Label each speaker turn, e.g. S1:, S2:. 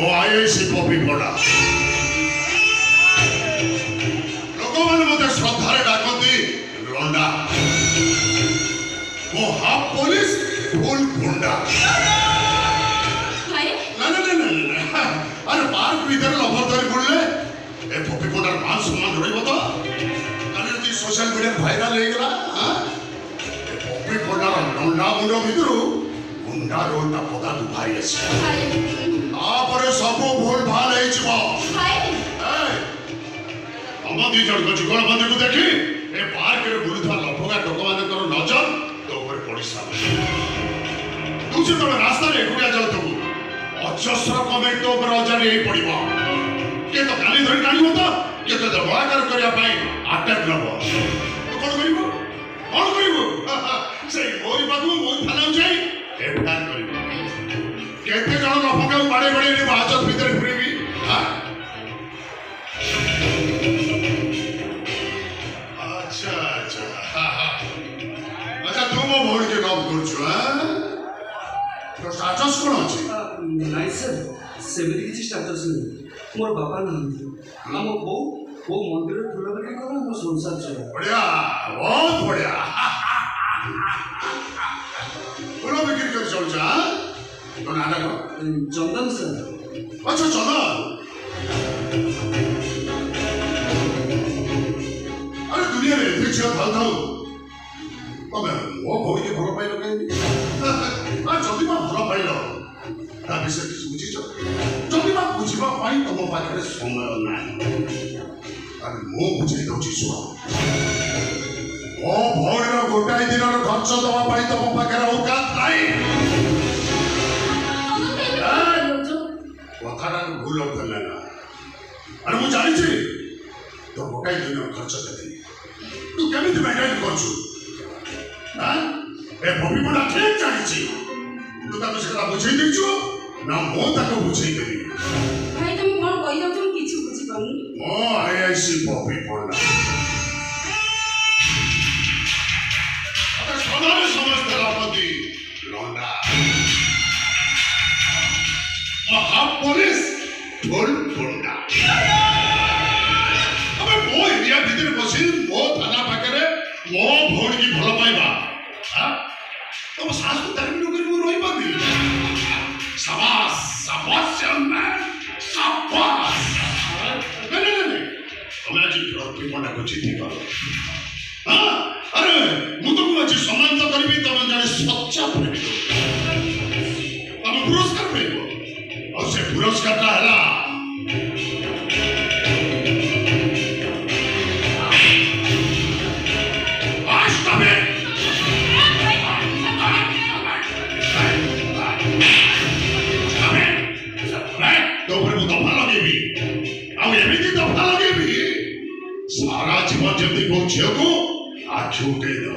S1: ଓ IIC copy ପଡ଼ା ଲୋକମାନେ ମୋତେ ଶ୍ରଦ୍ଧାରେ ଡାକନ୍ତି ଲଣ୍ଡା। ମୋ ହାଫ ପୋଲିସ ଫୁଲ ଗୁଣ୍ଡା। अरे पार्क भीतर लभर धरी बुलले ए पपी कोडार मान सम्मान रहिबो त काली जति सोशल मीडिया भाइरल हे गेला हां ए पपी कोडार लंडा मुंडो भितरु गुंडा रोटा पदा तू भाई अछि आ परे सब भूल भाल हे छिबो भाई ए हम दी जण को जुगल बंद को देखि ए पार्क रे बुलुथवा लफगा टोक माने कर नजर तो ऊपर पड़िसा तू से तो रास्ता रे गुडिया जाउ तू अजस्र कमेंट तो ऊपर अजारी ही पड़िबो के तो गाली धरि टाणिबो तो के तो बलाकार करिया पई अटैक नबो तो कोन करिबो से मोई बाबू मोई थाना जाई एफआर करिबो केते जण लफका बाडे बाडे रे बाजत भीतर पुरेबी हां अच्छा तू मो भोड़ के काम करछु हां तो स्टाटस कोन अछि
S2: नहीं सर सेमिति किसी स्टाटस नहीं मोर बापा नहीं हम बो वो मंदिर फूल बिक्री कर मो संसार चला
S1: बढ़िया बहुत बढ़िया फूल बिक्री कर चल जा तो नाना को
S2: चंदन सर
S1: अच्छा चंदन अरे दुनिया रे देखियो थाल थाल तमे वो भोई के भलो पाइलो के आ जल्दी मा भलो पाइलो ता विषय किसी बुझीछ जल्दी मा बुझिबा पाई तम पाखरे समय नाही अरे मो बुझाई दउची सुनो ओ भोर गोटाई दिन खर्च दवा पाई तम पाखरे औकात नाही कथाटा भूल करले ना अरे मु जानि छी तो गोटाई दिन खर्च देती तू केमिति मेंटेन करछु हां ए भोपी बडा ठीक जानि छी तू ता से बुझाई देछु ना मो ताको बुझाई देबी
S3: भाई तुम कोन कहि दउ तुम किछु बुझी पाउनी
S1: ओ आईआईसी पपी पडला अरे सदारे समझ रापति लंडा महा पुलिस फुल गुंडा अबे वो इंडिया भीतर बसी मो थाना पाकरे मो भोड़ की भलो पाइबा हां तो सास को तारिक नौकरी मु रही पाबी शाबाश शाबाश मैन शाबाश नहीं हमें आज प्रति पड़ा को जीती कर हां अरे मु तो आज सम्मान तो करबी तम जाने सच्चा प्रेमी तम पुरस्कार पेबो और से पुरस्कारटा हला सारा जीवन जल्दी को झेको आँख उठे दो।